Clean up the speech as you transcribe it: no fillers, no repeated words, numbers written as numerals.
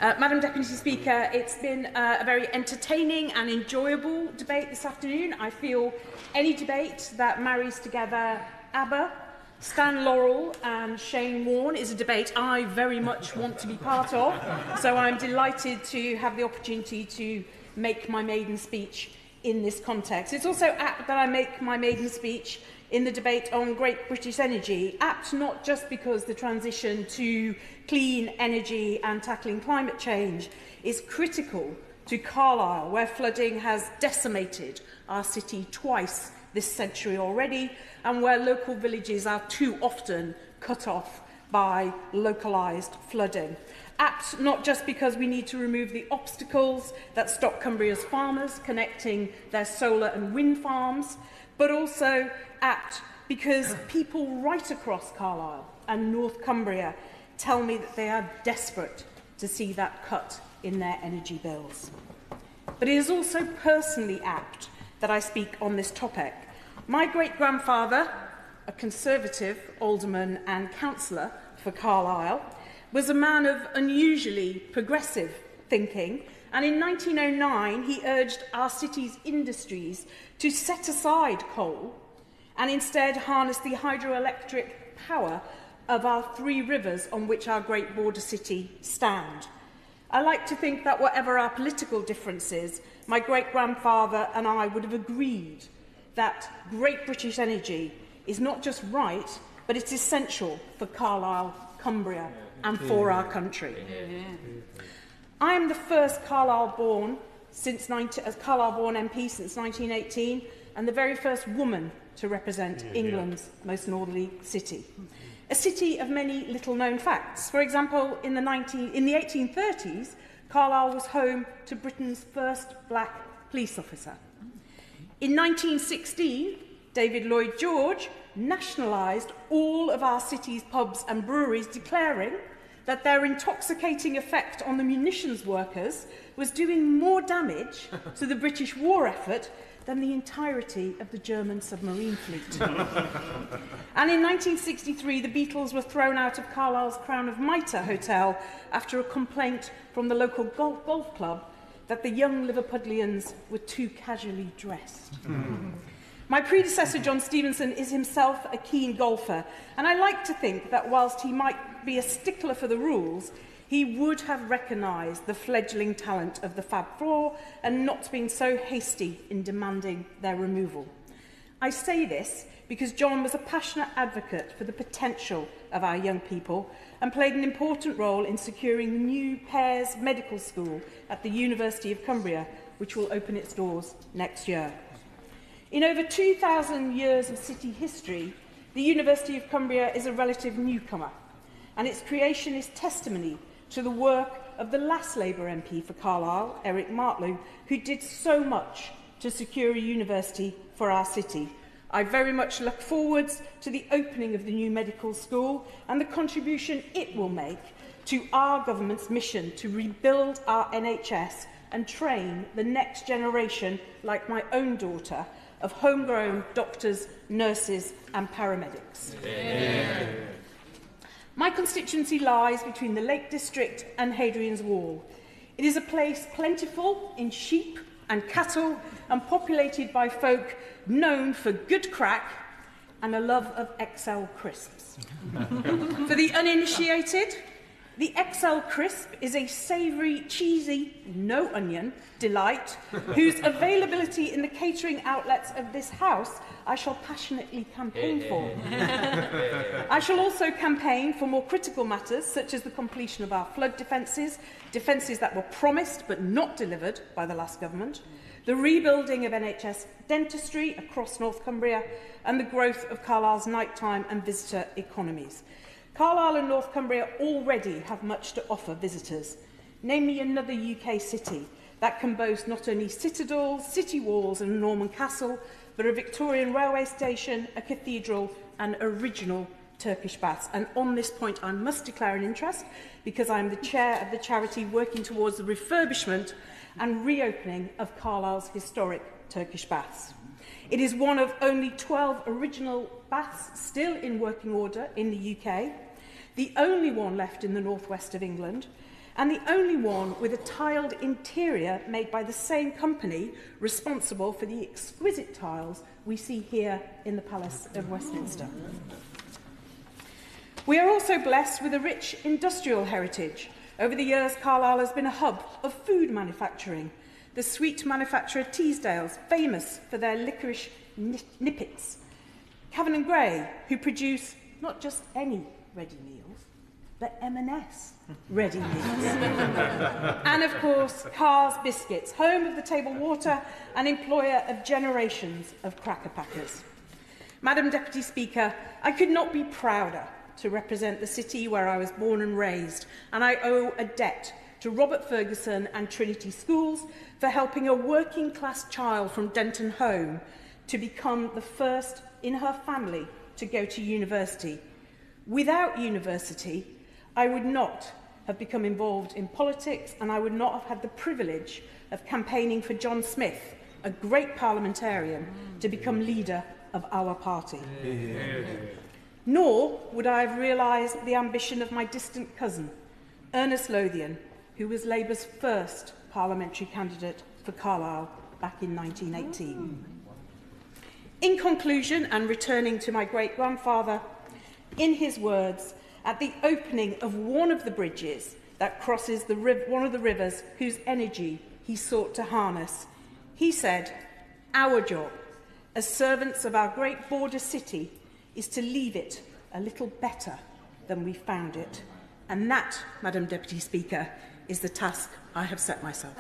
Madam Deputy Speaker, it's been a very entertaining and enjoyable debate this afternoon. I feel any debate that marries together ABBA, Stan Laurel and Shane Warne is a debate I very much want to be part of, so I'm delighted to have the opportunity to make my maiden speech in this context. It's also apt that I make my maiden speech in the debate on Great British Energy, apt not just because the transition to clean energy and tackling climate change is critical to Carlisle, where flooding has decimated our city twice this century already, and where local villages are too often cut off by localised flooding. Apt not just because we need to remove the obstacles that stop Cumbria's farmers connecting their solar and wind farms, but also apt because people right across Carlisle and North Cumbria tell me that they are desperate to see that cut in their energy bills. But it is also personally apt that I speak on this topic. My great-grandfather, a Conservative alderman and councillor for Carlisle, was a man of unusually progressive thinking, and in 1909 he urged our city's industries to set aside coal and instead harness the hydroelectric power of our three rivers on which our great border city stand. I like to think that whatever our political differences, my great-grandfather and I would have agreed that Great British Energy is not just right, but it's essential for Carlisle, Cumbria and for our country. I am the first Carlisle-born MP since 1918 and the very first woman to represent England's most northerly city. A city of many little-known facts. For example, in the 1830s, Carlisle was home to Britain's first black police officer. In 1916, David Lloyd George nationalised all of our city's pubs and breweries, declaring that their intoxicating effect on the munitions workers was doing more damage to the British war effort than the entirety of the German submarine fleet. And in 1963, the Beatles were thrown out of Carlisle's Crown of Mitre Hotel after a complaint from the local golf club that the young Liverpudlians were too casually dressed. My predecessor, John Stevenson, is himself a keen golfer, and I like to think that whilst he might be a stickler for the rules, he would have recognised the fledgling talent of the Fab Four and not been so hasty in demanding their removal. I say this because John was a passionate advocate for the potential of our young people and played an important role in securing the new Pears Medical School at the University of Cumbria, which will open its doors next year. In over 2,000 years of city history, the University of Cumbria is a relative newcomer, and its creation is testimony to the work of the last Labour MP for Carlisle, Eric Martlew, who did so much to secure a university for our city. I very much look forward to the opening of the new medical school and the contribution it will make to our government's mission to rebuild our NHS and train the next generation, like my own daughter, of homegrown doctors, nurses and paramedics. Yeah. My constituency lies between the Lake District and Hadrian's Wall. It is a place plentiful in sheep and cattle and populated by folk known for good crack and a love of XL crisps. For the uninitiated, the XL crisp is a savoury, cheesy, no onion delight whose availability in the catering outlets of this house I shall passionately campaign for. I shall also campaign for more critical matters such as the completion of our flood defences that were promised but not delivered by the last government, the rebuilding of NHS dentistry across North Cumbria and the growth of Carlisle's nighttime and visitor economies. Carlisle and North Cumbria already have much to offer visitors. Name me another UK city that can boast not only citadels, city walls and a Norman castle, but a Victorian railway station, a cathedral and original Turkish baths. And on this point I must declare an interest because I am the chair of the charity working towards the refurbishment and reopening of Carlisle's historic Turkish baths. It is one of only 12 original baths still in working order in the UK, the only one left in the northwest of England, and the only one with a tiled interior made by the same company responsible for the exquisite tiles we see here in the Palace of Westminster. We are also blessed with a rich industrial heritage. Over the years, Carlisle has been a hub of food manufacturing. The sweet manufacturer Teasdale's, famous for their licorice nippets. Cavan and Gray, who produce not just any ready meals, but M&S ready meals. And of course, Carr's Biscuits, home of the table water and employer of generations of cracker packers. Madam Deputy Speaker, I could not be prouder to represent the city where I was born and raised, and I owe a debt to Robert Ferguson and Trinity Schools for helping a working-class child from Denton Home to become the first in her family to go to university. Without university, I would not have become involved in politics, and I would not have had the privilege of campaigning for John Smith, a great parliamentarian, to become leader of our party. Nor would I have realised the ambition of my distant cousin, Ernest Lothian, who was Labour's first parliamentary candidate for Carlisle back in 1918. In conclusion, and returning to my great-grandfather, in his words, at the opening of one of the bridges that crosses one of the rivers whose energy he sought to harness, he said, "Our job, as servants of our great border city, is to leave it a little better than we found it." And that, Madam Deputy Speaker, is the task I have set myself.